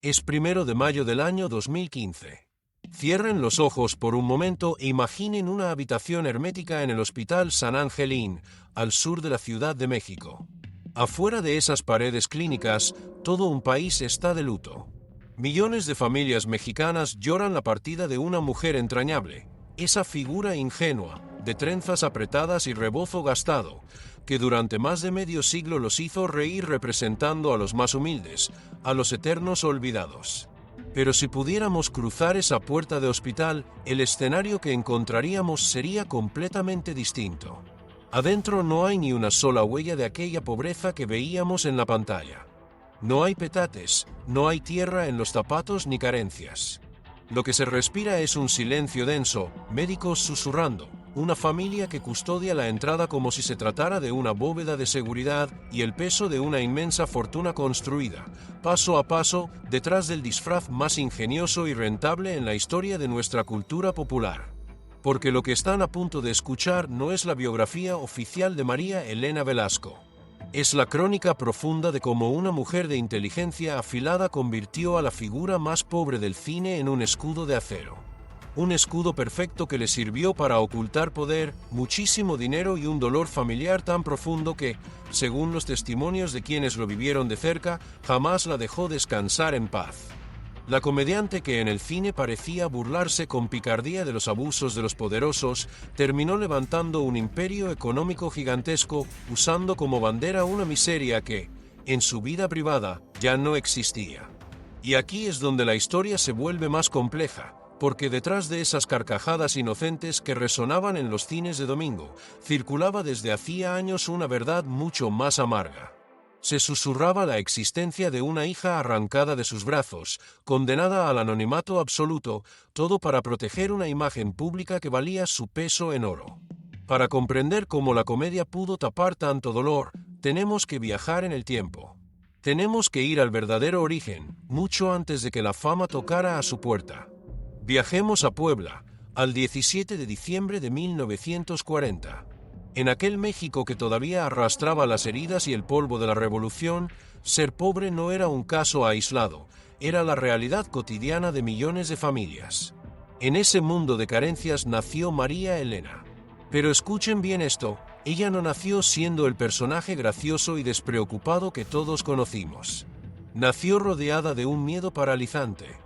Es 1 de mayo del año 2015. Cierren los ojos por un momento e imaginen una habitación hermética en el Hospital San Angelín, al sur de la Ciudad de México. Afuera de esas paredes clínicas, todo un país está de luto. Millones de familias mexicanas lloran la partida de una mujer entrañable, esa figura ingenua, de trenzas apretadas y rebozo gastado, que durante más de medio siglo los hizo reír representando a los más humildes, a los eternos olvidados. Pero si pudiéramos cruzar esa puerta de hospital, el escenario que encontraríamos sería completamente distinto. Adentro no hay ni una sola huella de aquella pobreza que veíamos en la pantalla. No hay petates, no hay tierra en los zapatos ni carencias. Lo que se respira es un silencio denso, médicos susurrando, una familia que custodia la entrada como si se tratara de una bóveda de seguridad y el peso de una inmensa fortuna construida, paso a paso, detrás del disfraz más ingenioso y rentable en la historia de nuestra cultura popular. Porque lo que están a punto de escuchar no es la biografía oficial de María Elena Velasco. Es la crónica profunda de cómo una mujer de inteligencia afilada convirtió a la figura más pobre del cine en un escudo de acero. Un escudo perfecto que le sirvió para ocultar poder, muchísimo dinero y un dolor familiar tan profundo que, según los testimonios de quienes lo vivieron de cerca, jamás la dejó descansar en paz. La comediante que en el cine parecía burlarse con picardía de los abusos de los poderosos, terminó levantando un imperio económico gigantesco, usando como bandera una miseria que, en su vida privada, ya no existía. Y aquí es donde la historia se vuelve más compleja, porque detrás de esas carcajadas inocentes que resonaban en los cines de domingo, circulaba desde hacía años una verdad mucho más amarga. Se susurraba la existencia de una hija arrancada de sus brazos, condenada al anonimato absoluto, todo para proteger una imagen pública que valía su peso en oro. Para comprender cómo la comedia pudo tapar tanto dolor, tenemos que viajar en el tiempo. Tenemos que ir al verdadero origen, mucho antes de que la fama tocara a su puerta. Viajemos a Puebla, al 17 de diciembre de 1940. En aquel México que todavía arrastraba las heridas y el polvo de la revolución, ser pobre no era un caso aislado, era la realidad cotidiana de millones de familias. En ese mundo de carencias nació María Elena. Pero escuchen bien esto, ella no nació siendo el personaje gracioso y despreocupado que todos conocimos. Nació rodeada de un miedo paralizante.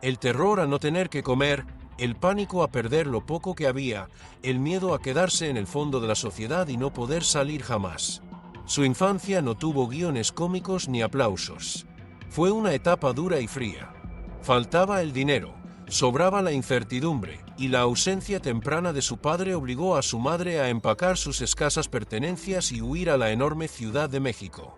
El terror a no tener que comer, el pánico a perder lo poco que había, el miedo a quedarse en el fondo de la sociedad y no poder salir jamás. Su infancia no tuvo guiones cómicos ni aplausos. Fue una etapa dura y fría. Faltaba el dinero, sobraba la incertidumbre, y la ausencia temprana de su padre obligó a su madre a empacar sus escasas pertenencias y huir a la enorme Ciudad de México.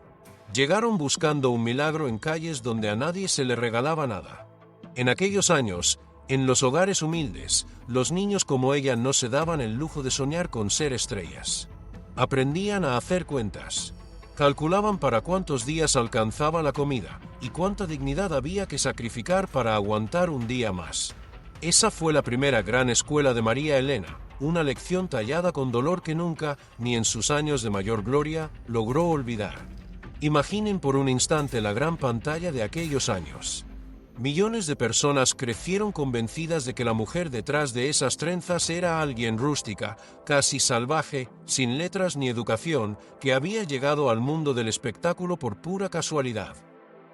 Llegaron buscando un milagro en calles donde a nadie se le regalaba nada. En aquellos años, en los hogares humildes, los niños como ella no se daban el lujo de soñar con ser estrellas. Aprendían a hacer cuentas. Calculaban para cuántos días alcanzaba la comida y cuánta dignidad había que sacrificar para aguantar un día más. Esa fue la primera gran escuela de María Elena, una lección tallada con dolor que nunca, ni en sus años de mayor gloria, logró olvidar. Imaginen por un instante la gran pantalla de aquellos años. Millones de personas crecieron convencidas de que la mujer detrás de esas trenzas era alguien rústica, casi salvaje, sin letras ni educación, que había llegado al mundo del espectáculo por pura casualidad.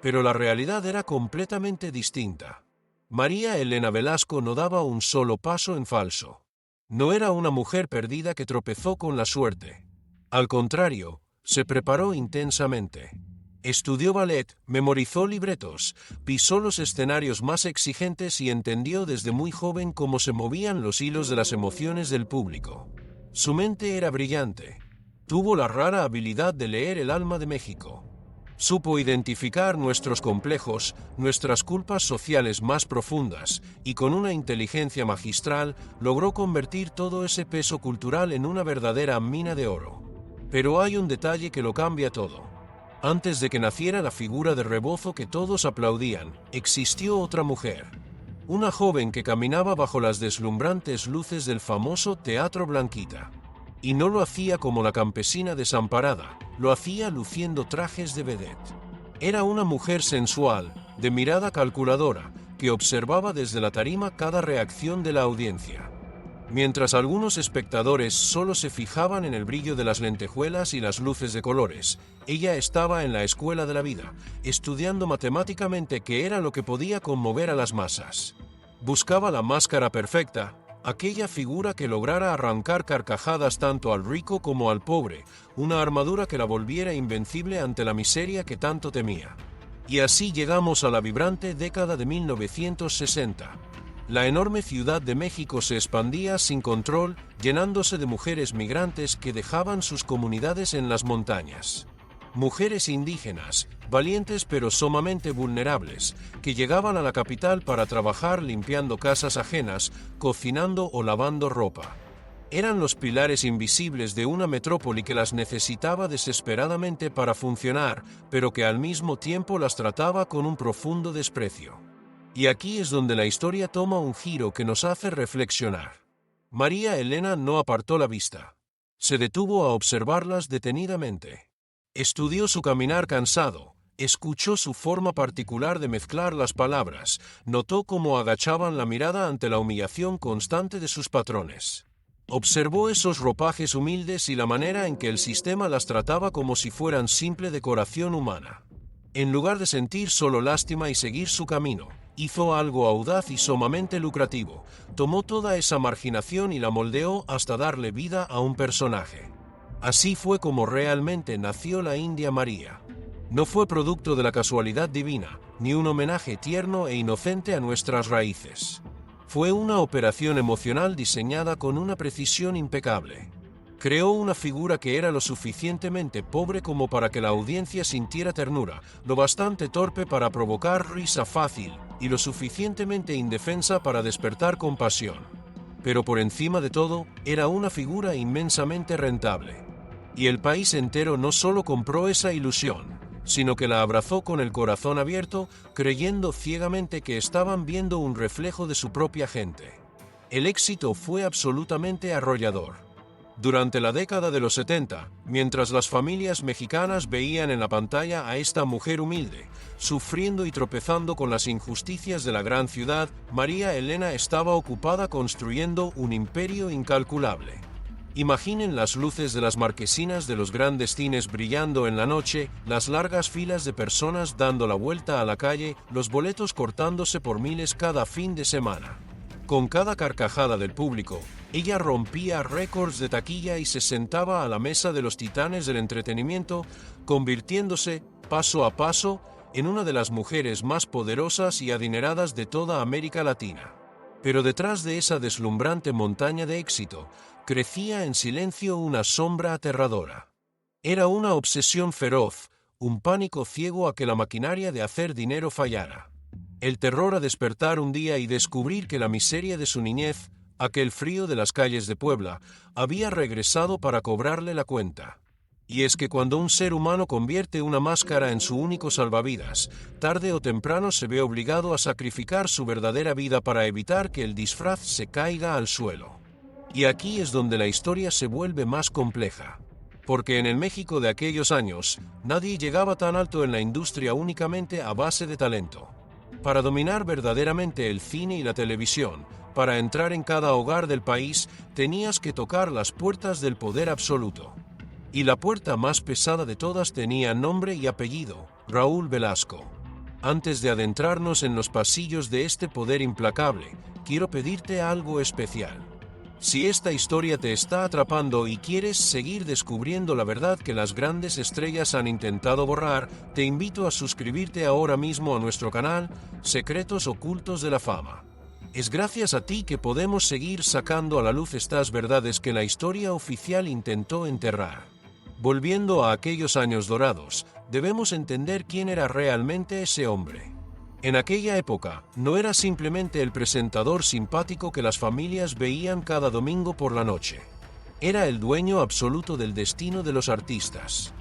Pero la realidad era completamente distinta. María Elena Velasco no daba un solo paso en falso. No era una mujer perdida que tropezó con la suerte. Al contrario, se preparó intensamente. Estudió ballet, memorizó libretos, pisó los escenarios más exigentes y entendió desde muy joven cómo se movían los hilos de las emociones del público. Su mente era brillante. Tuvo la rara habilidad de leer el alma de México. Supo identificar nuestros complejos, nuestras culpas sociales más profundas, y con una inteligencia magistral logró convertir todo ese peso cultural en una verdadera mina de oro. Pero hay un detalle que lo cambia todo. Antes de que naciera la figura de rebozo que todos aplaudían, existió otra mujer. Una joven que caminaba bajo las deslumbrantes luces del famoso Teatro Blanquita. Y no lo hacía como la campesina desamparada, lo hacía luciendo trajes de vedette. Era una mujer sensual, de mirada calculadora, que observaba desde la tarima cada reacción de la audiencia. Mientras algunos espectadores solo se fijaban en el brillo de las lentejuelas y las luces de colores, ella estaba en la escuela de la vida, estudiando matemáticamente qué era lo que podía conmover a las masas. Buscaba la máscara perfecta, aquella figura que lograra arrancar carcajadas tanto al rico como al pobre, una armadura que la volviera invencible ante la miseria que tanto temía. Y así llegamos a la vibrante década de 1960. La enorme Ciudad de México se expandía sin control, llenándose de mujeres migrantes que dejaban sus comunidades en las montañas. Mujeres indígenas, valientes pero sumamente vulnerables, que llegaban a la capital para trabajar limpiando casas ajenas, cocinando o lavando ropa. Eran los pilares invisibles de una metrópoli que las necesitaba desesperadamente para funcionar, pero que al mismo tiempo las trataba con un profundo desprecio. Y aquí es donde la historia toma un giro que nos hace reflexionar. María Elena no apartó la vista. Se detuvo a observarlas detenidamente. Estudió su caminar cansado, escuchó su forma particular de mezclar las palabras, notó cómo agachaban la mirada ante la humillación constante de sus patrones. Observó esos ropajes humildes y la manera en que el sistema las trataba como si fueran simple decoración humana. En lugar de sentir solo lástima y seguir su camino, hizo algo audaz y sumamente lucrativo. Tomó toda esa marginación y la moldeó hasta darle vida a un personaje. Así fue como realmente nació la India María. No fue producto de la casualidad divina, ni un homenaje tierno e inocente a nuestras raíces. Fue una operación emocional diseñada con una precisión impecable. Creó una figura que era lo suficientemente pobre como para que la audiencia sintiera ternura, lo bastante torpe para provocar risa fácil, y lo suficientemente indefensa para despertar compasión. Pero por encima de todo, era una figura inmensamente rentable. Y el país entero no solo compró esa ilusión, sino que la abrazó con el corazón abierto, creyendo ciegamente que estaban viendo un reflejo de su propia gente. El éxito fue absolutamente arrollador. Durante la década de los 70, mientras las familias mexicanas veían en la pantalla a esta mujer humilde, sufriendo y tropezando con las injusticias de la gran ciudad, María Elena estaba ocupada construyendo un imperio incalculable. Imaginen las luces de las marquesinas de los grandes cines brillando en la noche, las largas filas de personas dando la vuelta a la calle, los boletos cortándose por miles cada fin de semana. Con cada carcajada del público, ella rompía récords de taquilla y se sentaba a la mesa de los titanes del entretenimiento, convirtiéndose, paso a paso, en una de las mujeres más poderosas y adineradas de toda América Latina. Pero detrás de esa deslumbrante montaña de éxito, crecía en silencio una sombra aterradora. Era una obsesión feroz, un pánico ciego a que la maquinaria de hacer dinero fallara. El terror a despertar un día y descubrir que la miseria de su niñez, aquel frío de las calles de Puebla, había regresado para cobrarle la cuenta. Y es que cuando un ser humano convierte una máscara en su único salvavidas, tarde o temprano se ve obligado a sacrificar su verdadera vida para evitar que el disfraz se caiga al suelo. Y aquí es donde la historia se vuelve más compleja. Porque en el México de aquellos años, nadie llegaba tan alto en la industria únicamente a base de talento. Para dominar verdaderamente el cine y la televisión, para entrar en cada hogar del país, tenías que tocar las puertas del poder absoluto. Y la puerta más pesada de todas tenía nombre y apellido, Raúl Velasco. Antes de adentrarnos en los pasillos de este poder implacable, quiero pedirte algo especial. Si esta historia te está atrapando y quieres seguir descubriendo la verdad que las grandes estrellas han intentado borrar, te invito a suscribirte ahora mismo a nuestro canal, Secretos Ocultos de la Fama. Es gracias a ti que podemos seguir sacando a la luz estas verdades que la historia oficial intentó enterrar. Volviendo a aquellos años dorados, debemos entender quién era realmente ese hombre. En aquella época, no era simplemente el presentador simpático que las familias veían cada domingo por la noche. Era el dueño absoluto del destino de los artistas.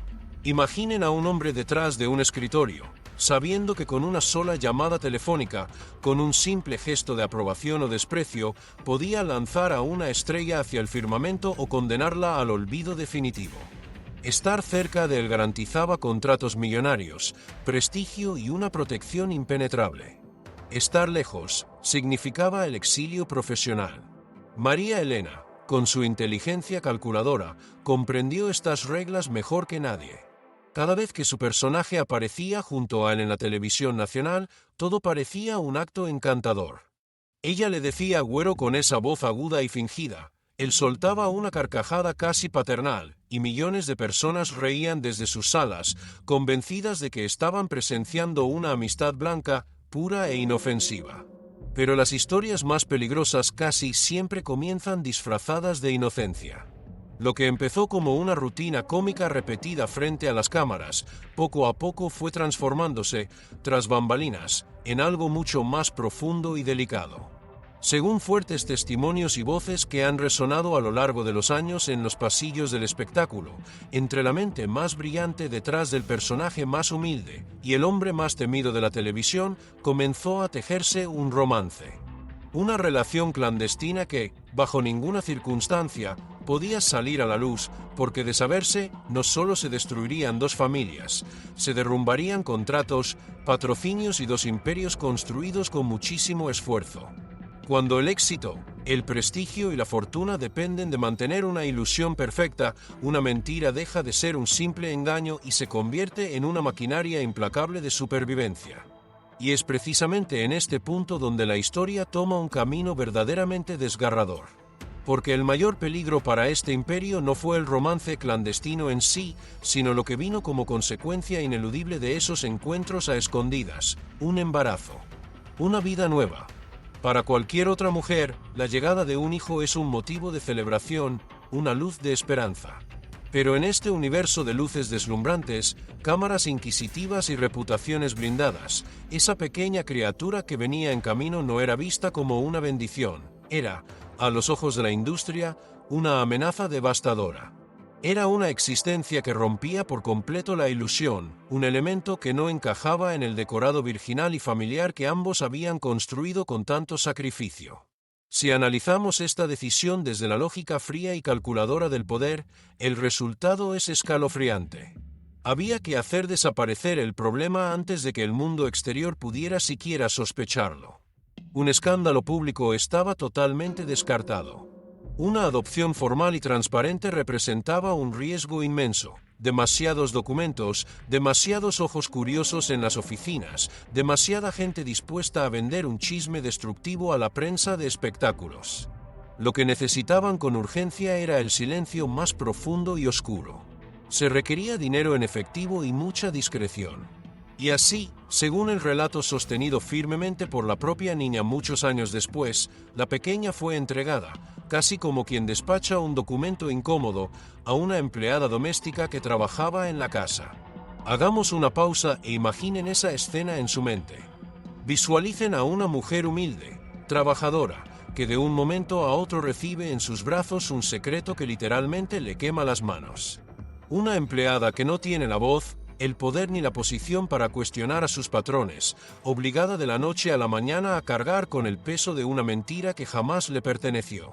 Imaginen a un hombre detrás de un escritorio, sabiendo que con una sola llamada telefónica, con un simple gesto de aprobación o desprecio, podía lanzar a una estrella hacia el firmamento o condenarla al olvido definitivo. Estar cerca de él garantizaba contratos millonarios, prestigio y una protección impenetrable. Estar lejos significaba el exilio profesional. María Elena, con su inteligencia calculadora, comprendió estas reglas mejor que nadie. Cada vez que su personaje aparecía junto a él en la televisión nacional, todo parecía un acto encantador. Ella le decía güero con esa voz aguda y fingida. Él soltaba una carcajada casi paternal, y millones de personas reían desde sus salas, convencidas de que estaban presenciando una amistad blanca, pura e inofensiva. Pero las historias más peligrosas casi siempre comienzan disfrazadas de inocencia. Lo que empezó como una rutina cómica repetida frente a las cámaras, poco a poco fue transformándose, tras bambalinas, en algo mucho más profundo y delicado. Según fuertes testimonios y voces que han resonado a lo largo de los años en los pasillos del espectáculo, entre la mente más brillante detrás del personaje más humilde y el hombre más temido de la televisión, comenzó a tejerse un romance. Una relación clandestina que, bajo ninguna circunstancia, podía salir a la luz, porque de saberse, no solo se destruirían dos familias, se derrumbarían contratos, patrocinios y dos imperios construidos con muchísimo esfuerzo. Cuando el éxito, el prestigio y la fortuna dependen de mantener una ilusión perfecta, una mentira deja de ser un simple engaño y se convierte en una maquinaria implacable de supervivencia. Y es precisamente en este punto donde la historia toma un camino verdaderamente desgarrador. Porque el mayor peligro para este imperio no fue el romance clandestino en sí, sino lo que vino como consecuencia ineludible de esos encuentros a escondidas, un embarazo, una vida nueva. Para cualquier otra mujer, la llegada de un hijo es un motivo de celebración, una luz de esperanza. Pero en este universo de luces deslumbrantes, cámaras inquisitivas y reputaciones blindadas, esa pequeña criatura que venía en camino no era vista como una bendición, era, a los ojos de la industria, una amenaza devastadora. Era una existencia que rompía por completo la ilusión, un elemento que no encajaba en el decorado virginal y familiar que ambos habían construido con tanto sacrificio. Si analizamos esta decisión desde la lógica fría y calculadora del poder, el resultado es escalofriante. Había que hacer desaparecer el problema antes de que el mundo exterior pudiera siquiera sospecharlo. Un escándalo público estaba totalmente descartado. Una adopción formal y transparente representaba un riesgo inmenso. Demasiados documentos, demasiados ojos curiosos en las oficinas, demasiada gente dispuesta a vender un chisme destructivo a la prensa de espectáculos. Lo que necesitaban con urgencia era el silencio más profundo y oscuro. Se requería dinero en efectivo y mucha discreción. Y así, según el relato sostenido firmemente por la propia niña muchos años después, la pequeña fue entregada, casi como quien despacha un documento incómodo, a una empleada doméstica que trabajaba en la casa. Hagamos una pausa e imaginen esa escena en su mente. Visualicen a una mujer humilde, trabajadora, que de un momento a otro recibe en sus brazos un secreto que literalmente le quema las manos. Una empleada que no tiene la voz, el poder ni la posición para cuestionar a sus patrones, obligada de la noche a la mañana a cargar con el peso de una mentira que jamás le perteneció.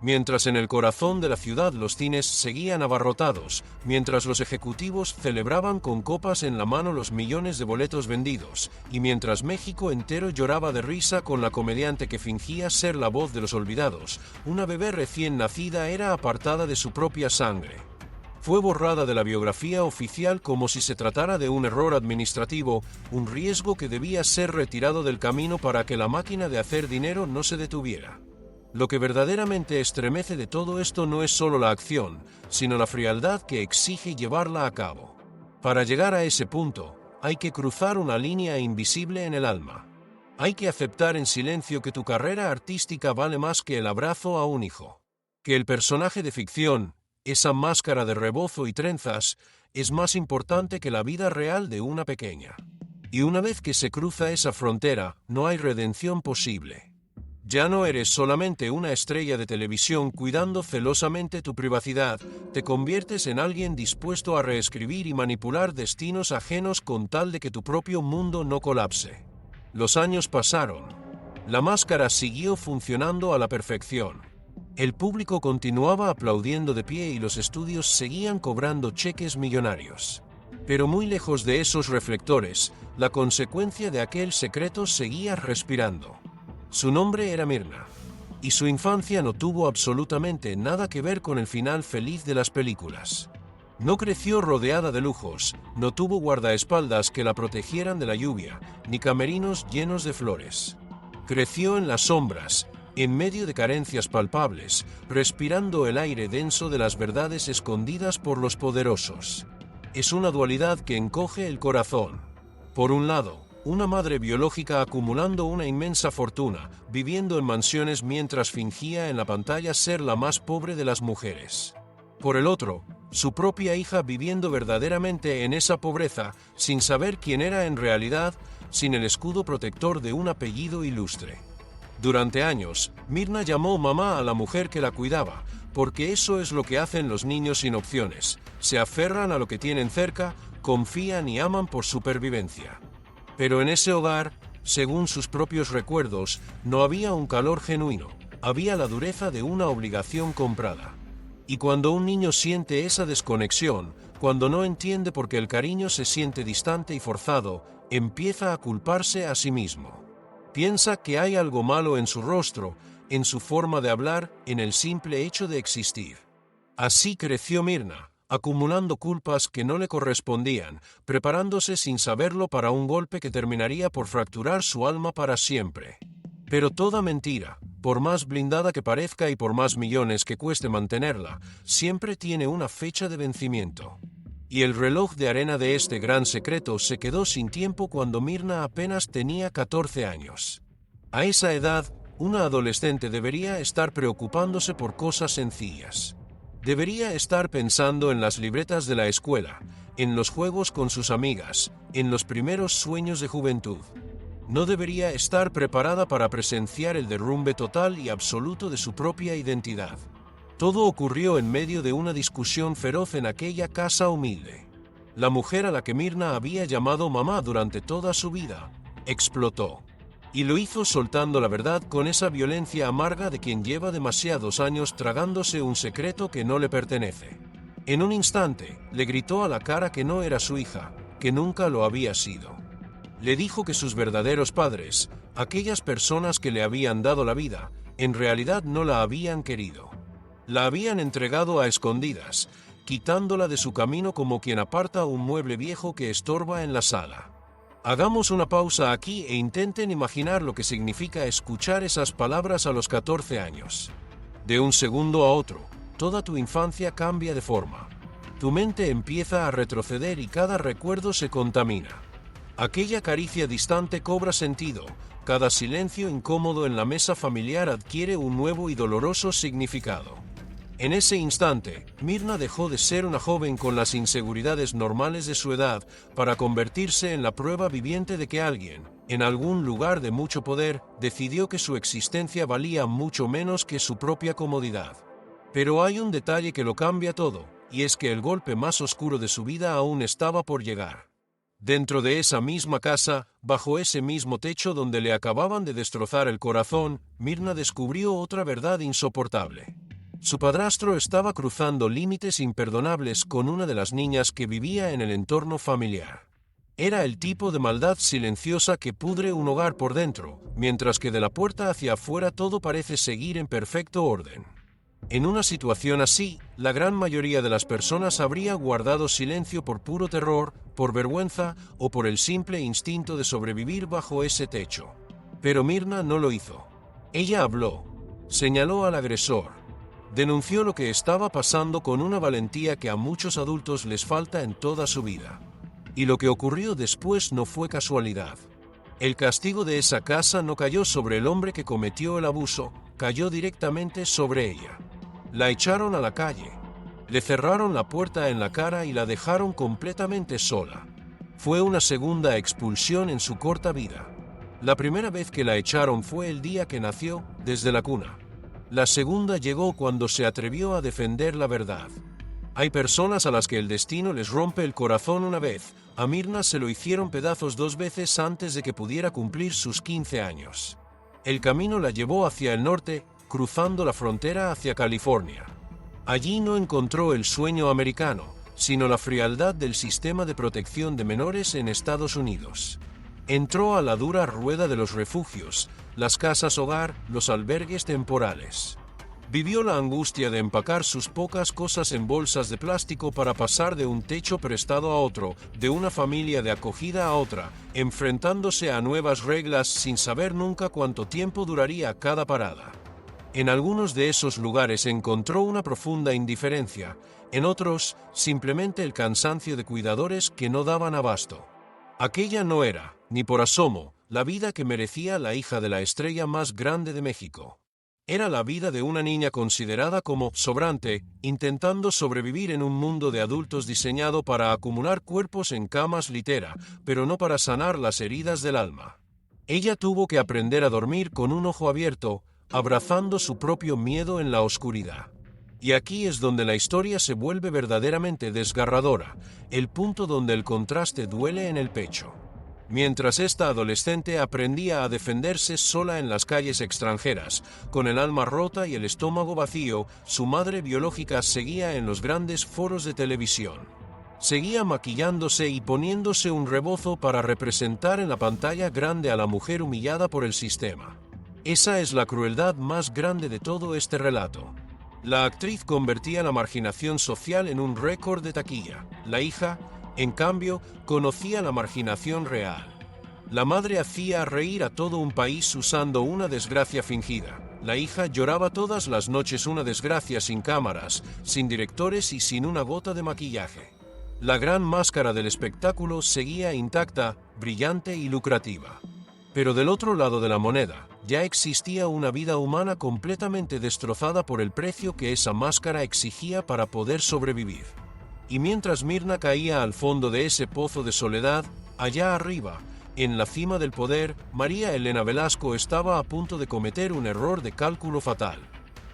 Mientras en el corazón de la ciudad los cines seguían abarrotados, mientras los ejecutivos celebraban con copas en la mano los millones de boletos vendidos, y mientras México entero lloraba de risa con la comediante que fingía ser la voz de los olvidados, una bebé recién nacida era apartada de su propia sangre. Fue borrada de la biografía oficial como si se tratara de un error administrativo, un riesgo que debía ser retirado del camino para que la máquina de hacer dinero no se detuviera. Lo que verdaderamente estremece de todo esto no es solo la acción, sino la frialdad que exige llevarla a cabo. Para llegar a ese punto, hay que cruzar una línea invisible en el alma. Hay que aceptar en silencio que tu carrera artística vale más que el abrazo a un hijo. Que el personaje de ficción, esa máscara de rebozo y trenzas, es más importante que la vida real de una pequeña. Y una vez que se cruza esa frontera, no hay redención posible. Ya no eres solamente una estrella de televisión cuidando celosamente tu privacidad, te conviertes en alguien dispuesto a reescribir y manipular destinos ajenos con tal de que tu propio mundo no colapse. Los años pasaron. La máscara siguió funcionando a la perfección. El público continuaba aplaudiendo de pie y los estudios seguían cobrando cheques millonarios. Pero muy lejos de esos reflectores, la consecuencia de aquel secreto seguía respirando. Su nombre era Mirna. Y su infancia no tuvo absolutamente nada que ver con el final feliz de las películas. No creció rodeada de lujos, no tuvo guardaespaldas que la protegieran de la lluvia, ni camerinos llenos de flores. Creció en las sombras, en medio de carencias palpables, respirando el aire denso de las verdades escondidas por los poderosos. Es una dualidad que encoge el corazón. Por un lado, una madre biológica acumulando una inmensa fortuna, viviendo en mansiones mientras fingía en la pantalla ser la más pobre de las mujeres. Por el otro, su propia hija viviendo verdaderamente en esa pobreza, sin saber quién era en realidad, sin el escudo protector de un apellido ilustre. Durante años, Mirna llamó mamá a la mujer que la cuidaba, porque eso es lo que hacen los niños sin opciones, se aferran a lo que tienen cerca, confían y aman por supervivencia. Pero en ese hogar, según sus propios recuerdos, no había un calor genuino, había la dureza de una obligación comprada. Y cuando un niño siente esa desconexión, cuando no entiende por qué el cariño se siente distante y forzado, empieza a culparse a sí mismo. Piensa que hay algo malo en su rostro, en su forma de hablar, en el simple hecho de existir. Así creció Mirna, acumulando culpas que no le correspondían, preparándose sin saberlo para un golpe que terminaría por fracturar su alma para siempre. Pero toda mentira, por más blindada que parezca y por más millones que cueste mantenerla, siempre tiene una fecha de vencimiento. Y el reloj de arena de este gran secreto se quedó sin tiempo cuando Mirna apenas tenía 14 años. A esa edad, una adolescente debería estar preocupándose por cosas sencillas. Debería estar pensando en las libretas de la escuela, en los juegos con sus amigas, en los primeros sueños de juventud. No debería estar preparada para presenciar el derrumbe total y absoluto de su propia identidad. Todo ocurrió en medio de una discusión feroz en aquella casa humilde. La mujer a la que Mirna había llamado mamá durante toda su vida, explotó. Y lo hizo soltando la verdad con esa violencia amarga de quien lleva demasiados años tragándose un secreto que no le pertenece. En un instante, le gritó a la cara que no era su hija, que nunca lo había sido. Le dijo que sus verdaderos padres, aquellas personas que le habían dado la vida, en realidad no la habían querido. La habían entregado a escondidas, quitándola de su camino como quien aparta un mueble viejo que estorba en la sala. Hagamos una pausa aquí e intenten imaginar lo que significa escuchar esas palabras a los 14 años. De un segundo a otro, toda tu infancia cambia de forma. Tu mente empieza a retroceder y cada recuerdo se contamina. Aquella caricia distante cobra sentido, cada silencio incómodo en la mesa familiar adquiere un nuevo y doloroso significado. En ese instante, Mirna dejó de ser una joven con las inseguridades normales de su edad para convertirse en la prueba viviente de que alguien, en algún lugar de mucho poder, decidió que su existencia valía mucho menos que su propia comodidad. Pero hay un detalle que lo cambia todo, y es que el golpe más oscuro de su vida aún estaba por llegar. Dentro de esa misma casa, bajo ese mismo techo donde le acababan de destrozar el corazón, Mirna descubrió otra verdad insoportable. Su padrastro estaba cruzando límites imperdonables con una de las niñas que vivía en el entorno familiar. Era el tipo de maldad silenciosa que pudre un hogar por dentro, mientras que de la puerta hacia afuera todo parece seguir en perfecto orden. En una situación así, la gran mayoría de las personas habría guardado silencio por puro terror, por vergüenza o por el simple instinto de sobrevivir bajo ese techo. Pero Mirna no lo hizo. Ella habló, señaló al agresor, denunció lo que estaba pasando con una valentía que a muchos adultos les falta en toda su vida. Y lo que ocurrió después no fue casualidad. El castigo de esa casa no cayó sobre el hombre que cometió el abuso, cayó directamente sobre ella. La echaron a la calle. Le cerraron la puerta en la cara y la dejaron completamente sola. Fue una segunda expulsión en su corta vida. La primera vez que la echaron fue el día que nació, desde la cuna. La segunda llegó cuando se atrevió a defender la verdad. Hay personas a las que el destino les rompe el corazón una vez. A Mirna se lo hicieron pedazos 2 veces antes de que pudiera cumplir sus 15 años. El camino la llevó hacia el norte, cruzando la frontera hacia California. Allí no encontró el sueño americano, sino la frialdad del sistema de protección de menores en Estados Unidos. Entró a la dura rueda de los refugios, las casas hogar, los albergues temporales. Vivió la angustia de empacar sus pocas cosas en bolsas de plástico para pasar de un techo prestado a otro, de una familia de acogida a otra, enfrentándose a nuevas reglas sin saber nunca cuánto tiempo duraría cada parada. En algunos de esos lugares encontró una profunda indiferencia, en otros, simplemente el cansancio de cuidadores que no daban abasto. Aquella no era, ni por asomo, la vida que merecía la hija de la estrella más grande de México. Era la vida de una niña considerada como sobrante, intentando sobrevivir en un mundo de adultos diseñado para acumular cuerpos en camas litera, pero no para sanar las heridas del alma. Ella tuvo que aprender a dormir con un ojo abierto, abrazando su propio miedo en la oscuridad. Y aquí es donde la historia se vuelve verdaderamente desgarradora, el punto donde el contraste duele en el pecho. Mientras esta adolescente aprendía a defenderse sola en las calles extranjeras, con el alma rota y el estómago vacío, su madre biológica seguía en los grandes foros de televisión. Seguía maquillándose y poniéndose un rebozo para representar en la pantalla grande a la mujer humillada por el sistema. Esa es la crueldad más grande de todo este relato. La actriz convertía la marginación social en un récord de taquilla. La hija, en cambio, conocía la marginación real. La madre hacía reír a todo un país usando una desgracia fingida. La hija lloraba todas las noches una desgracia sin cámaras, sin directores y sin una gota de maquillaje. La gran máscara del espectáculo seguía intacta, brillante y lucrativa. Pero del otro lado de la moneda, ya existía una vida humana completamente destrozada por el precio que esa máscara exigía para poder sobrevivir. Y mientras Mirna caía al fondo de ese pozo de soledad, allá arriba, en la cima del poder, María Elena Velasco estaba a punto de cometer un error de cálculo fatal.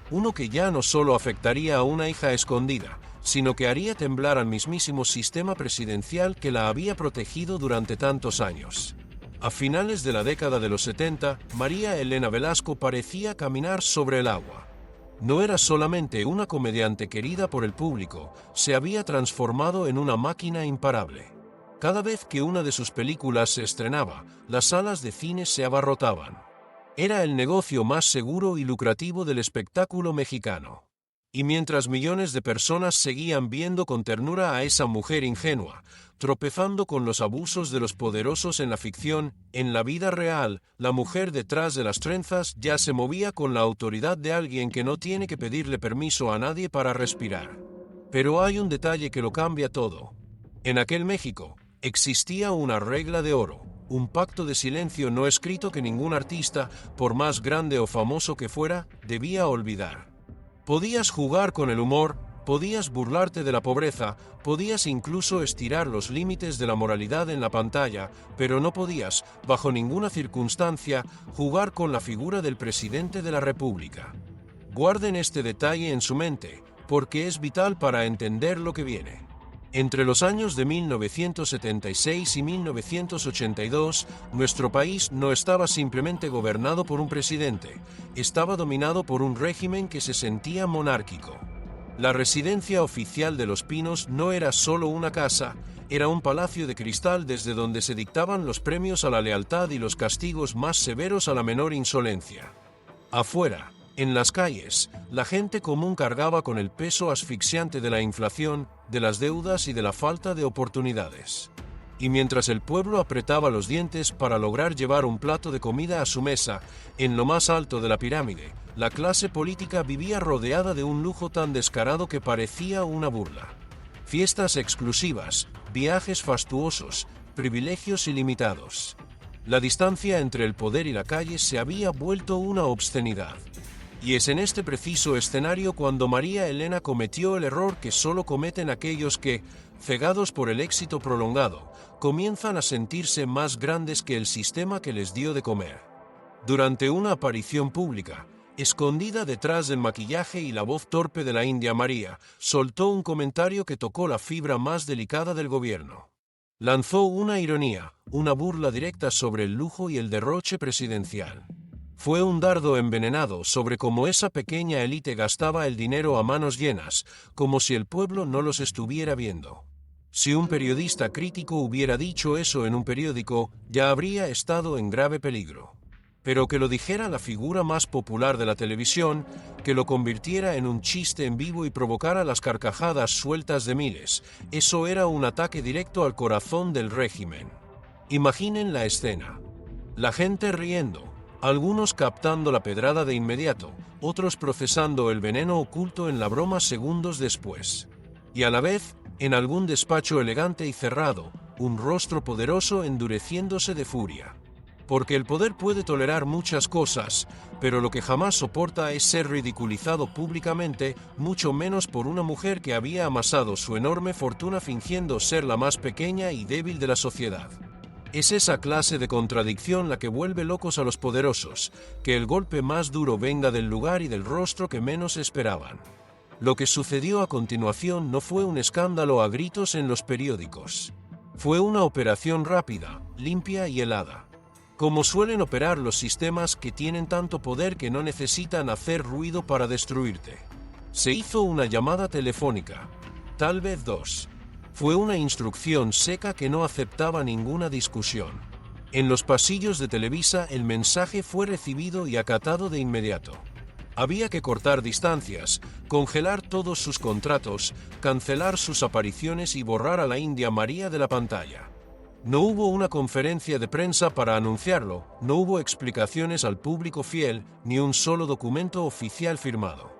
Uno que ya no solo afectaría a una hija escondida, sino que haría temblar al mismísimo sistema presidencial que la había protegido durante tantos años. A finales de la década de los 70, María Elena Velasco parecía caminar sobre el agua. No era solamente una comediante querida por el público, se había transformado en una máquina imparable. Cada vez que una de sus películas se estrenaba, las salas de cine se abarrotaban. Era el negocio más seguro y lucrativo del espectáculo mexicano. Y mientras millones de personas seguían viendo con ternura a esa mujer ingenua, tropezando con los abusos de los poderosos en la ficción, en la vida real, la mujer detrás de las trenzas ya se movía con la autoridad de alguien que no tiene que pedirle permiso a nadie para respirar. Pero hay un detalle que lo cambia todo. En aquel México, existía una regla de oro, un pacto de silencio no escrito que ningún artista, por más grande o famoso que fuera, debía olvidar. Podías jugar con el humor, podías burlarte de la pobreza, podías incluso estirar los límites de la moralidad en la pantalla, pero no podías, bajo ninguna circunstancia, jugar con la figura del presidente de la República. Guarden este detalle en su mente, porque es vital para entender lo que viene. Entre los años de 1976 y 1982, nuestro país no estaba simplemente gobernado por un presidente, estaba dominado por un régimen que se sentía monárquico. La residencia oficial de Los Pinos no era solo una casa, era un palacio de cristal desde donde se dictaban los premios a la lealtad y los castigos más severos a la menor insolencia. Afuera, en las calles, la gente común cargaba con el peso asfixiante de la inflación, de las deudas y de la falta de oportunidades. Y mientras el pueblo apretaba los dientes para lograr llevar un plato de comida a su mesa, en lo más alto de la pirámide, la clase política vivía rodeada de un lujo tan descarado que parecía una burla. Fiestas exclusivas, viajes fastuosos, privilegios ilimitados. La distancia entre el poder y la calle se había vuelto una obscenidad. Y es en este preciso escenario cuando María Elena cometió el error que solo cometen aquellos que, cegados por el éxito prolongado, comienzan a sentirse más grandes que el sistema que les dio de comer. Durante una aparición pública, escondida detrás del maquillaje y la voz torpe de la India María, soltó un comentario que tocó la fibra más delicada del gobierno. Lanzó una ironía, una burla directa sobre el lujo y el derroche presidencial. Fue un dardo envenenado sobre cómo esa pequeña élite gastaba el dinero a manos llenas, como si el pueblo no los estuviera viendo. Si un periodista crítico hubiera dicho eso en un periódico, ya habría estado en grave peligro. Pero que lo dijera la figura más popular de la televisión, que lo convirtiera en un chiste en vivo y provocara las carcajadas sueltas de miles, eso era un ataque directo al corazón del régimen. Imaginen la escena. La gente riendo, algunos captando la pedrada de inmediato, otros procesando el veneno oculto en la broma segundos después. Y a la vez, en algún despacho elegante y cerrado, un rostro poderoso endureciéndose de furia. Porque el poder puede tolerar muchas cosas, pero lo que jamás soporta es ser ridiculizado públicamente, mucho menos por una mujer que había amasado su enorme fortuna fingiendo ser la más pequeña y débil de la sociedad. Es esa clase de contradicción la que vuelve locos a los poderosos, que el golpe más duro venga del lugar y del rostro que menos esperaban. Lo que sucedió a continuación no fue un escándalo a gritos en los periódicos. Fue una operación rápida, limpia y helada. Como suelen operar los sistemas que tienen tanto poder que no necesitan hacer ruido para destruirte. Se hizo una llamada telefónica, tal vez dos. Fue una instrucción seca que no aceptaba ninguna discusión. En los pasillos de Televisa el mensaje fue recibido y acatado de inmediato. Había que cortar distancias, congelar todos sus contratos, cancelar sus apariciones y borrar a la India María de la pantalla. No hubo una conferencia de prensa para anunciarlo, no hubo explicaciones al público fiel, ni un solo documento oficial firmado.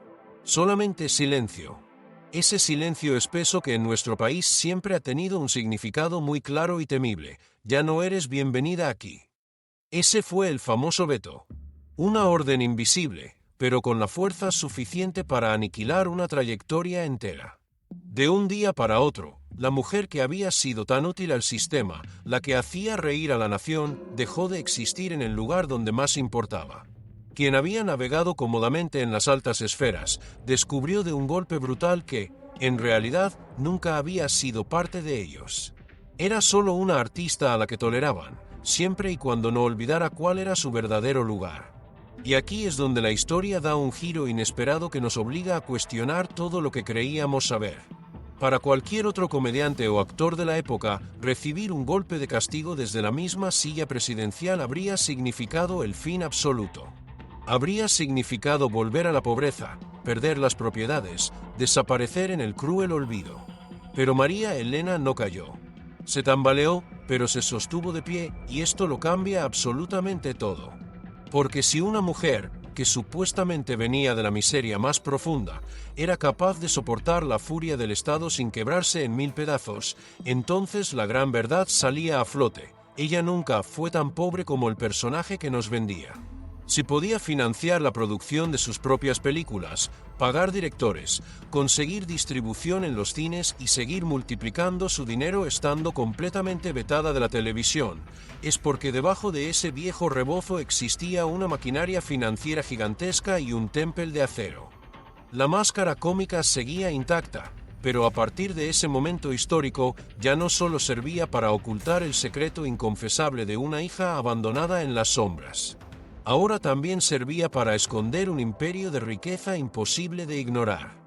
Solamente silencio. Ese silencio espeso que en nuestro país siempre ha tenido un significado muy claro y temible. Ya no eres bienvenida aquí. Ese fue el famoso veto. Una orden invisible, pero con la fuerza suficiente para aniquilar una trayectoria entera. De un día para otro, la mujer que había sido tan útil al sistema, la que hacía reír a la nación, dejó de existir en el lugar donde más importaba. Quien había navegado cómodamente en las altas esferas, descubrió de un golpe brutal que, en realidad, nunca había sido parte de ellos. Era solo una artista a la que toleraban, siempre y cuando no olvidara cuál era su verdadero lugar. Y aquí es donde la historia da un giro inesperado que nos obliga a cuestionar todo lo que creíamos saber. Para cualquier otro comediante o actor de la época, recibir un golpe de castigo desde la misma silla presidencial habría significado el fin absoluto. Habría significado volver a la pobreza, perder las propiedades, desaparecer en el cruel olvido. Pero María Elena no cayó. Se tambaleó, pero se sostuvo de pie, y esto lo cambia absolutamente todo. Porque si una mujer, que supuestamente venía de la miseria más profunda, era capaz de soportar la furia del Estado sin quebrarse en mil pedazos, entonces la gran verdad salía a flote. Ella nunca fue tan pobre como el personaje que nos vendía. Si podía financiar la producción de sus propias películas, pagar directores, conseguir distribución en los cines y seguir multiplicando su dinero estando completamente vetada de la televisión, es porque debajo de ese viejo rebozo existía una maquinaria financiera gigantesca y un tempel de acero. La máscara cómica seguía intacta, pero a partir de ese momento histórico ya no solo servía para ocultar el secreto inconfesable de una hija abandonada en las sombras. Ahora también servía para esconder un imperio de riqueza imposible de ignorar.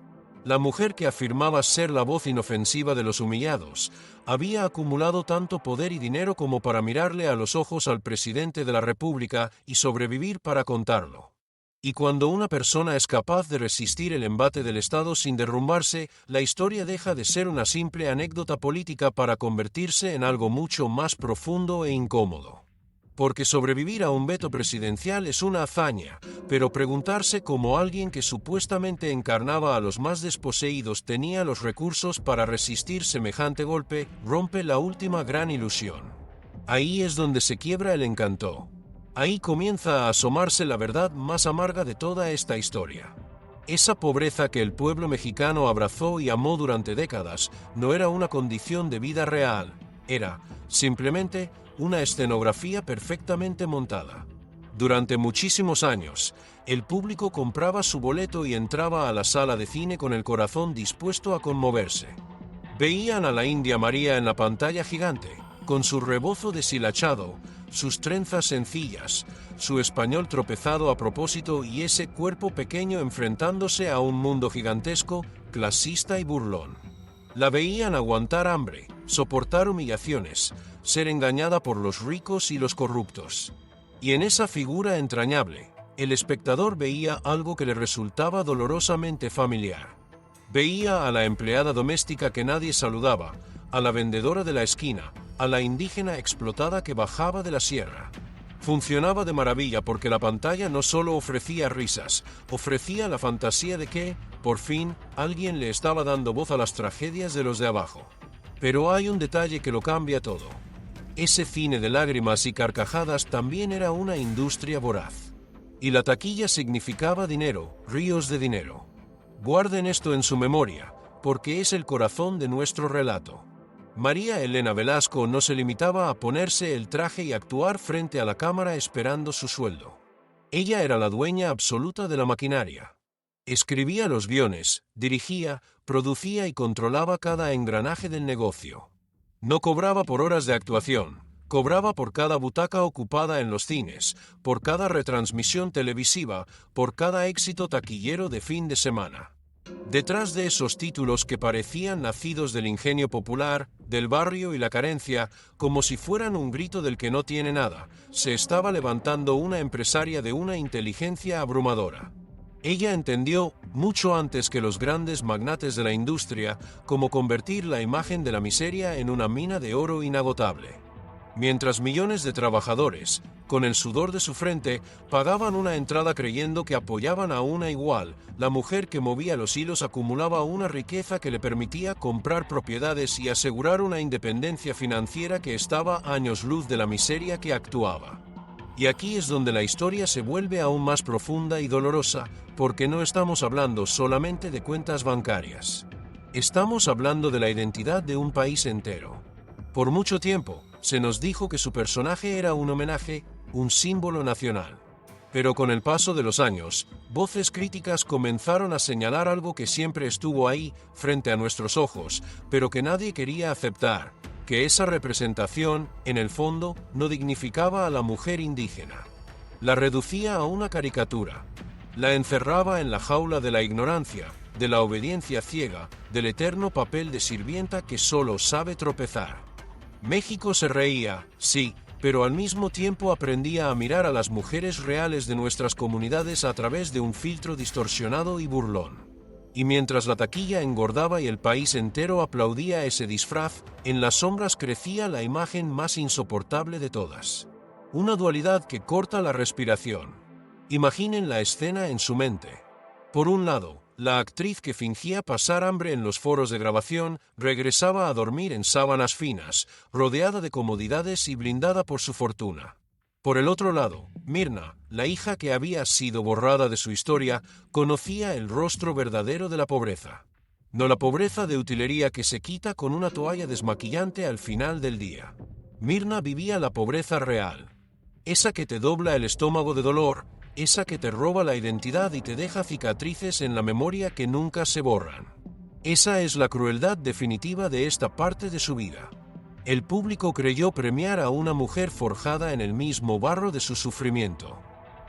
La mujer que afirmaba ser la voz inofensiva de los humillados, había acumulado tanto poder y dinero como para mirarle a los ojos al presidente de la República y sobrevivir para contarlo. Y cuando una persona es capaz de resistir el embate del Estado sin derrumbarse, la historia deja de ser una simple anécdota política para convertirse en algo mucho más profundo e incómodo. Porque sobrevivir a un veto presidencial es una hazaña, pero preguntarse cómo alguien que supuestamente encarnaba a los más desposeídos tenía los recursos para resistir semejante golpe, rompe la última gran ilusión. Ahí es donde se quiebra el encanto. Ahí comienza a asomarse la verdad más amarga de toda esta historia. Esa pobreza que el pueblo mexicano abrazó y amó durante décadas no era una condición de vida real, era, simplemente, una escenografía perfectamente montada. Durante muchísimos años, el público compraba su boleto y entraba a la sala de cine con el corazón dispuesto a conmoverse. Veían a la India María en la pantalla gigante, con su rebozo deshilachado, sus trenzas sencillas, su español tropezado a propósito y ese cuerpo pequeño enfrentándose a un mundo gigantesco, clasista y burlón. La veían aguantar hambre, soportar humillaciones, ser engañada por los ricos y los corruptos. Y en esa figura entrañable, el espectador veía algo que le resultaba dolorosamente familiar. Veía a la empleada doméstica que nadie saludaba, a la vendedora de la esquina, a la indígena explotada que bajaba de la sierra. Funcionaba de maravilla porque la pantalla no solo ofrecía risas, ofrecía la fantasía de que, por fin, alguien le estaba dando voz a las tragedias de los de abajo. Pero hay un detalle que lo cambia todo. Ese cine de lágrimas y carcajadas también era una industria voraz. Y la taquilla significaba dinero, ríos de dinero. Guarden esto en su memoria, porque es el corazón de nuestro relato. María Elena Velasco no se limitaba a ponerse el traje y actuar frente a la cámara esperando su sueldo. Ella era la dueña absoluta de la maquinaria. Escribía los guiones, dirigía, producía y controlaba cada engranaje del negocio. No cobraba por horas de actuación, cobraba por cada butaca ocupada en los cines, por cada retransmisión televisiva, por cada éxito taquillero de fin de semana. Detrás de esos títulos que parecían nacidos del ingenio popular, del barrio y la carencia, como si fueran un grito del que no tiene nada, se estaba levantando una empresaria de una inteligencia abrumadora. Ella entendió, mucho antes que los grandes magnates de la industria, cómo convertir la imagen de la miseria en una mina de oro inagotable. Mientras millones de trabajadores, con el sudor de su frente, pagaban una entrada creyendo que apoyaban a una igual, la mujer que movía los hilos acumulaba una riqueza que le permitía comprar propiedades y asegurar una independencia financiera que estaba a años luz de la miseria que actuaba. Y aquí es donde la historia se vuelve aún más profunda y dolorosa, porque no estamos hablando solamente de cuentas bancarias. Estamos hablando de la identidad de un país entero. Por mucho tiempo, se nos dijo que su personaje era un homenaje, un símbolo nacional. Pero con el paso de los años, voces críticas comenzaron a señalar algo que siempre estuvo ahí, frente a nuestros ojos, pero que nadie quería aceptar, que esa representación, en el fondo, no dignificaba a la mujer indígena. La reducía a una caricatura. La encerraba en la jaula de la ignorancia, de la obediencia ciega, del eterno papel de sirvienta que solo sabe tropezar. México se reía, sí, pero al mismo tiempo aprendía a mirar a las mujeres reales de nuestras comunidades a través de un filtro distorsionado y burlón. Y mientras la taquilla engordaba y el país entero aplaudía ese disfraz, en las sombras crecía la imagen más insoportable de todas. Una dualidad que corta la respiración. Imaginen la escena en su mente. Por un lado, la actriz que fingía pasar hambre en los foros de grabación regresaba a dormir en sábanas finas, rodeada de comodidades y blindada por su fortuna. Por el otro lado, Mirna, la hija que había sido borrada de su historia, conocía el rostro verdadero de la pobreza. No la pobreza de utilería que se quita con una toalla desmaquillante al final del día. Mirna vivía la pobreza real. Esa que te dobla el estómago de dolor, esa que te roba la identidad y te deja cicatrices en la memoria que nunca se borran. Esa es la crueldad definitiva de esta parte de su vida. El público creyó premiar a una mujer forjada en el mismo barro de su sufrimiento.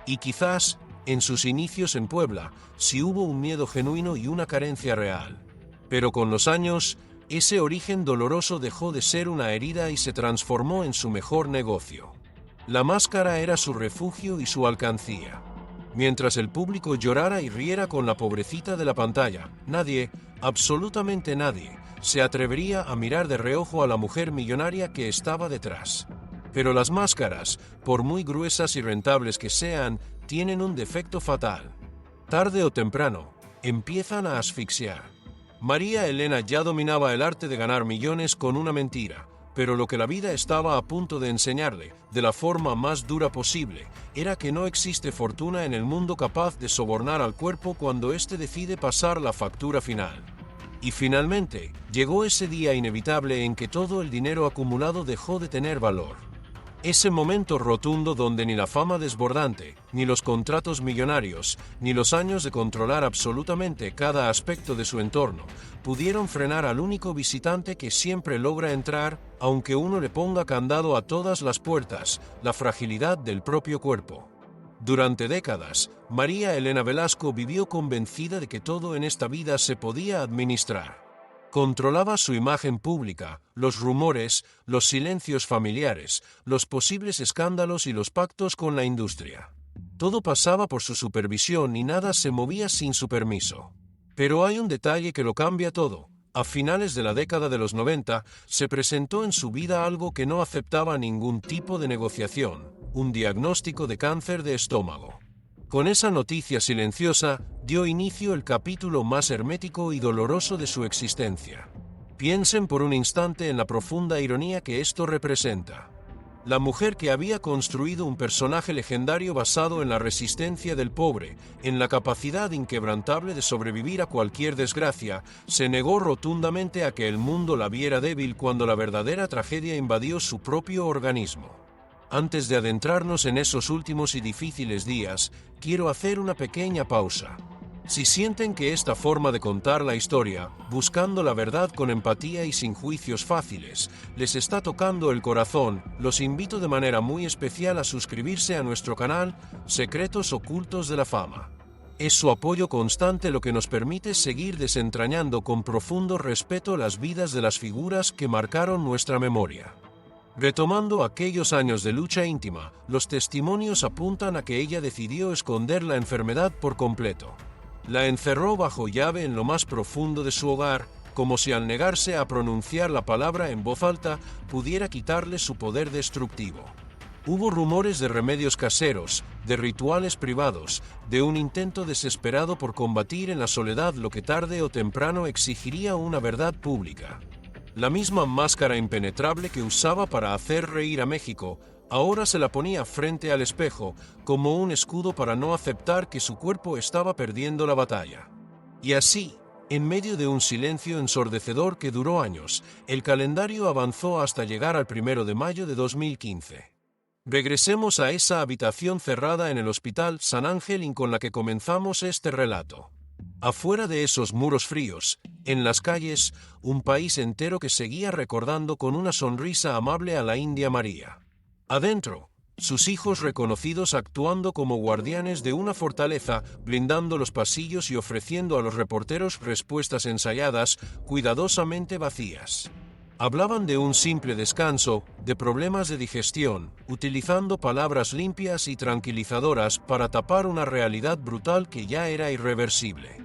Y quizás, en sus inicios en Puebla, sí hubo un miedo genuino y una carencia real. Pero con los años, ese origen doloroso dejó de ser una herida y se transformó en su mejor negocio. La máscara era su refugio y su alcancía. Mientras el público llorara y riera con la pobrecita de la pantalla, nadie, absolutamente nadie, se atrevería a mirar de reojo a la mujer millonaria que estaba detrás. Pero las máscaras, por muy gruesas y rentables que sean, tienen un defecto fatal. Tarde o temprano, empiezan a asfixiar. María Elena ya dominaba el arte de ganar millones con una mentira. Pero lo que la vida estaba a punto de enseñarle, de la forma más dura posible, era que no existe fortuna en el mundo capaz de sobornar al cuerpo cuando éste decide pasar la factura final. Y finalmente, llegó ese día inevitable en que todo el dinero acumulado dejó de tener valor. Ese momento rotundo donde ni la fama desbordante, ni los contratos millonarios, ni los años de controlar absolutamente cada aspecto de su entorno, pudieron frenar al único visitante que siempre logra entrar, aunque uno le ponga candado a todas las puertas, la fragilidad del propio cuerpo. Durante décadas, María Elena Velasco vivió convencida de que todo en esta vida se podía administrar. Controlaba su imagen pública, los rumores, los silencios familiares, los posibles escándalos y los pactos con la industria. Todo pasaba por su supervisión y nada se movía sin su permiso. Pero hay un detalle que lo cambia todo. A finales de la década de los 90, se presentó en su vida algo que no aceptaba ningún tipo de negociación: un diagnóstico de cáncer de estómago. Con esa noticia silenciosa, dio inicio el capítulo más hermético y doloroso de su existencia. Piensen por un instante en la profunda ironía que esto representa. La mujer que había construido un personaje legendario basado en la resistencia del pobre, en la capacidad inquebrantable de sobrevivir a cualquier desgracia, se negó rotundamente a que el mundo la viera débil cuando la verdadera tragedia invadió su propio organismo. Antes de adentrarnos en esos últimos y difíciles días, quiero hacer una pequeña pausa. Si sienten que esta forma de contar la historia, buscando la verdad con empatía y sin juicios fáciles, les está tocando el corazón, los invito de manera muy especial a suscribirse a nuestro canal Secretos Ocultos de la Fama. Es su apoyo constante lo que nos permite seguir desentrañando con profundo respeto las vidas de las figuras que marcaron nuestra memoria. Retomando aquellos años de lucha íntima, los testimonios apuntan a que ella decidió esconder la enfermedad por completo. La encerró bajo llave en lo más profundo de su hogar, como si al negarse a pronunciar la palabra en voz alta pudiera quitarle su poder destructivo. Hubo rumores de remedios caseros, de rituales privados, de un intento desesperado por combatir en la soledad lo que tarde o temprano exigiría una verdad pública. La misma máscara impenetrable que usaba para hacer reír a México, ahora se la ponía frente al espejo como un escudo para no aceptar que su cuerpo estaba perdiendo la batalla. Y así, en medio de un silencio ensordecedor que duró años, el calendario avanzó hasta llegar al 1 de mayo de 2015. Regresemos a esa habitación cerrada en el Hospital San Ángel con la que comenzamos este relato. Afuera de esos muros fríos, en las calles, un país entero que seguía recordando con una sonrisa amable a la India María. Adentro, sus hijos reconocidos actuando como guardianes de una fortaleza, blindando los pasillos y ofreciendo a los reporteros respuestas ensayadas, cuidadosamente vacías. Hablaban de un simple descanso, de problemas de digestión, utilizando palabras limpias y tranquilizadoras para tapar una realidad brutal que ya era irreversible.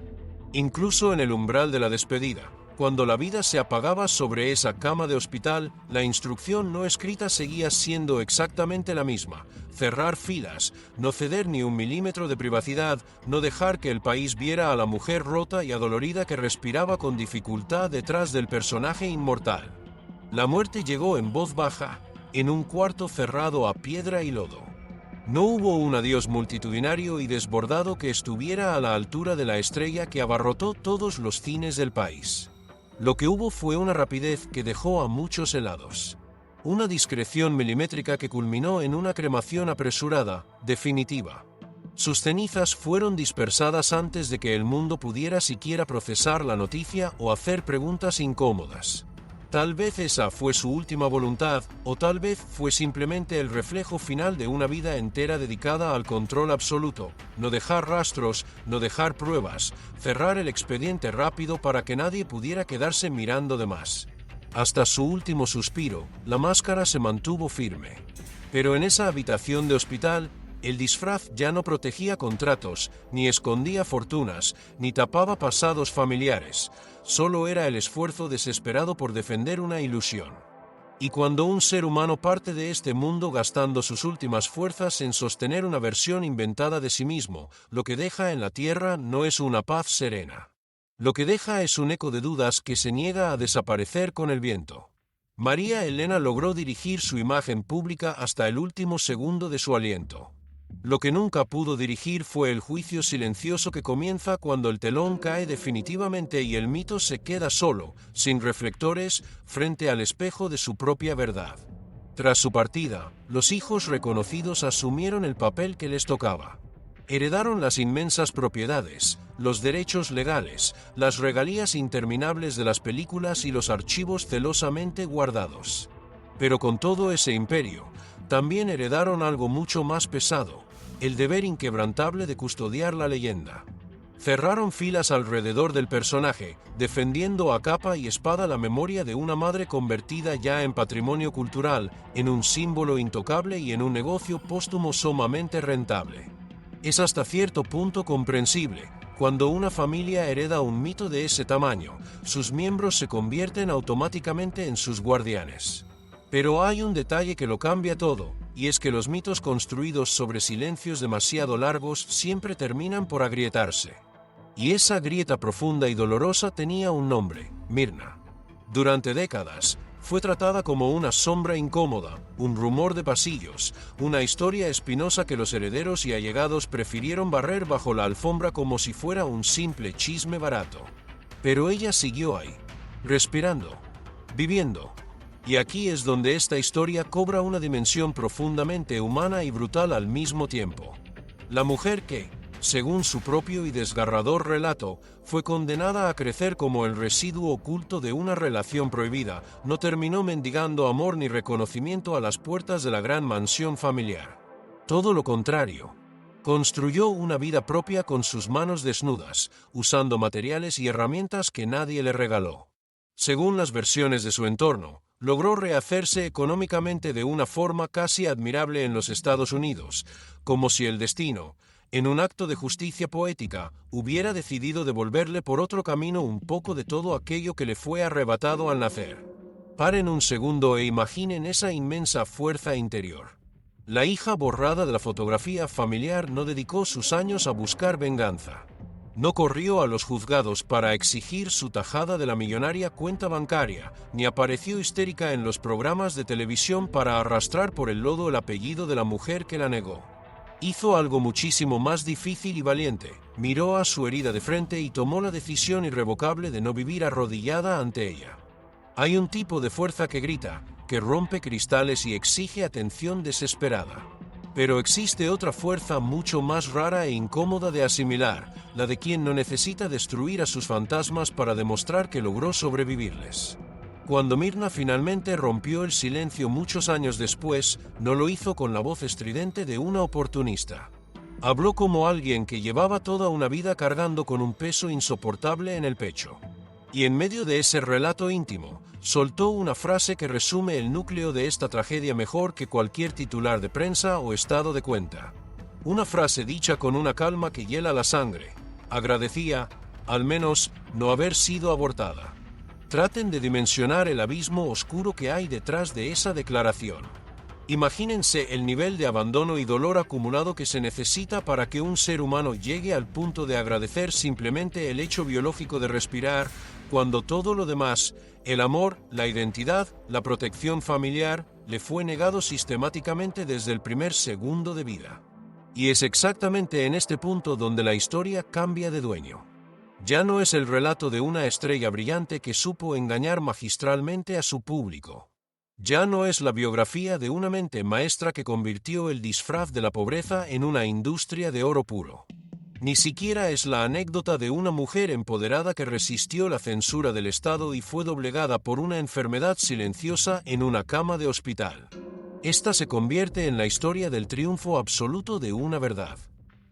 Incluso en el umbral de la despedida, cuando la vida se apagaba sobre esa cama de hospital, la instrucción no escrita seguía siendo exactamente la misma: cerrar filas, no ceder ni un milímetro de privacidad, no dejar que el país viera a la mujer rota y adolorida que respiraba con dificultad detrás del personaje inmortal. La muerte llegó en voz baja, en un cuarto cerrado a piedra y lodo. No hubo un adiós multitudinario y desbordado que estuviera a la altura de la estrella que abarrotó todos los cines del país. Lo que hubo fue una rapidez que dejó a muchos helados. Una discreción milimétrica que culminó en una cremación apresurada, definitiva. Sus cenizas fueron dispersadas antes de que el mundo pudiera siquiera procesar la noticia o hacer preguntas incómodas. Tal vez esa fue su última voluntad, o tal vez fue simplemente el reflejo final de una vida entera dedicada al control absoluto: no dejar rastros, no dejar pruebas, cerrar el expediente rápido para que nadie pudiera quedarse mirando de más. Hasta su último suspiro, la máscara se mantuvo firme. Pero en esa habitación de hospital, el disfraz ya no protegía contratos, ni escondía fortunas, ni tapaba pasados familiares. Solo era el esfuerzo desesperado por defender una ilusión. Y cuando un ser humano parte de este mundo gastando sus últimas fuerzas en sostener una versión inventada de sí mismo, lo que deja en la tierra no es una paz serena. Lo que deja es un eco de dudas que se niega a desaparecer con el viento. María Elena logró dirigir su imagen pública hasta el último segundo de su aliento. Lo que nunca pudo dirigir fue el juicio silencioso que comienza cuando el telón cae definitivamente y el mito se queda solo, sin reflectores, frente al espejo de su propia verdad. Tras su partida, los hijos reconocidos asumieron el papel que les tocaba. Heredaron las inmensas propiedades, los derechos legales, las regalías interminables de las películas y los archivos celosamente guardados. Pero con todo ese imperio, también heredaron algo mucho más pesado, el deber inquebrantable de custodiar la leyenda. Cerraron filas alrededor del personaje, defendiendo a capa y espada la memoria de una madre convertida ya en patrimonio cultural, en un símbolo intocable y en un negocio póstumo sumamente rentable. Es hasta cierto punto comprensible. Cuando una familia hereda un mito de ese tamaño, sus miembros se convierten automáticamente en sus guardianes. Pero hay un detalle que lo cambia todo, y es que los mitos construidos sobre silencios demasiado largos siempre terminan por agrietarse. Y esa grieta profunda y dolorosa tenía un nombre: Mirna. Durante décadas, fue tratada como una sombra incómoda, un rumor de pasillos, una historia espinosa que los herederos y allegados prefirieron barrer bajo la alfombra como si fuera un simple chisme barato. Pero ella siguió ahí, respirando, viviendo. Y aquí es donde esta historia cobra una dimensión profundamente humana y brutal al mismo tiempo. La mujer que, según su propio y desgarrador relato, fue condenada a crecer como el residuo oculto de una relación prohibida, no terminó mendigando amor ni reconocimiento a las puertas de la gran mansión familiar. Todo lo contrario. Construyó una vida propia con sus manos desnudas, usando materiales y herramientas que nadie le regaló. Según las versiones de su entorno, logró rehacerse económicamente de una forma casi admirable en los Estados Unidos, como si el destino, en un acto de justicia poética, hubiera decidido devolverle por otro camino un poco de todo aquello que le fue arrebatado al nacer. Paren un segundo e imaginen esa inmensa fuerza interior. La hija borrada de la fotografía familiar no dedicó sus años a buscar venganza. No corrió a los juzgados para exigir su tajada de la millonaria cuenta bancaria, ni apareció histérica en los programas de televisión para arrastrar por el lodo el apellido de la mujer que la negó. Hizo algo muchísimo más difícil y valiente. Miró a su herida de frente y tomó la decisión irrevocable de no vivir arrodillada ante ella. Hay un tipo de fuerza que grita, que rompe cristales y exige atención desesperada. Pero existe otra fuerza mucho más rara e incómoda de asimilar, la de quien no necesita destruir a sus fantasmas para demostrar que logró sobrevivirles. Cuando Mirna finalmente rompió el silencio muchos años después, no lo hizo con la voz estridente de una oportunista. Habló como alguien que llevaba toda una vida cargando con un peso insoportable en el pecho. Y en medio de ese relato íntimo, soltó una frase que resume el núcleo de esta tragedia mejor que cualquier titular de prensa o estado de cuenta. Una frase dicha con una calma que hiela la sangre. Agradecía, al menos, no haber sido abortada. Traten de dimensionar el abismo oscuro que hay detrás de esa declaración. Imagínense el nivel de abandono y dolor acumulado que se necesita para que un ser humano llegue al punto de agradecer simplemente el hecho biológico de respirar, cuando todo lo demás, el amor, la identidad, la protección familiar, le fue negado sistemáticamente desde el primer segundo de vida. Y es exactamente en este punto donde la historia cambia de dueño. Ya no es el relato de una estrella brillante que supo engañar magistralmente a su público. Ya no es la biografía de una mente maestra que convirtió el disfraz de la pobreza en una industria de oro puro. Ni siquiera es la anécdota de una mujer empoderada que resistió la censura del Estado y fue doblegada por una enfermedad silenciosa en una cama de hospital. Esta se convierte en la historia del triunfo absoluto de una verdad.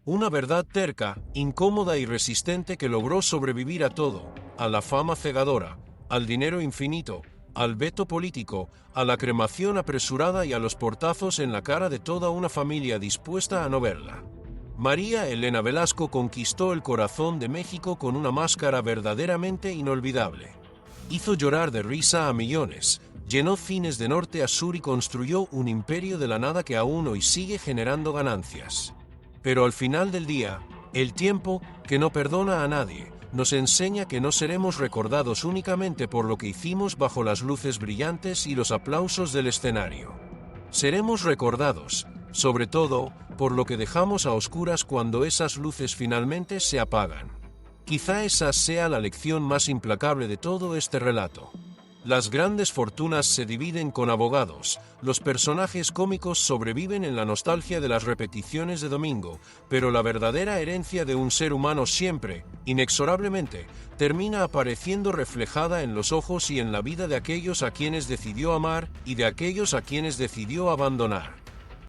Una verdad terca, incómoda y resistente que logró sobrevivir a todo, a la fama cegadora, al dinero infinito, al veto político, a la cremación apresurada y a los portazos en la cara de toda una familia dispuesta a no verla. María Elena Velasco conquistó el corazón de México con una máscara verdaderamente inolvidable. Hizo llorar de risa a millones, llenó cines de norte a sur y construyó un imperio de la nada que aún hoy sigue generando ganancias. Pero al final del día, el tiempo, que no perdona a nadie, nos enseña que no seremos recordados únicamente por lo que hicimos bajo las luces brillantes y los aplausos del escenario. Seremos recordados, sobre todo, por lo que dejamos a oscuras cuando esas luces finalmente se apagan. Quizá esa sea la lección más implacable de todo este relato. Las grandes fortunas se dividen con abogados, los personajes cómicos sobreviven en la nostalgia de las repeticiones de domingo, pero la verdadera herencia de un ser humano siempre, inexorablemente, termina apareciendo reflejada en los ojos y en la vida de aquellos a quienes decidió amar y de aquellos a quienes decidió abandonar.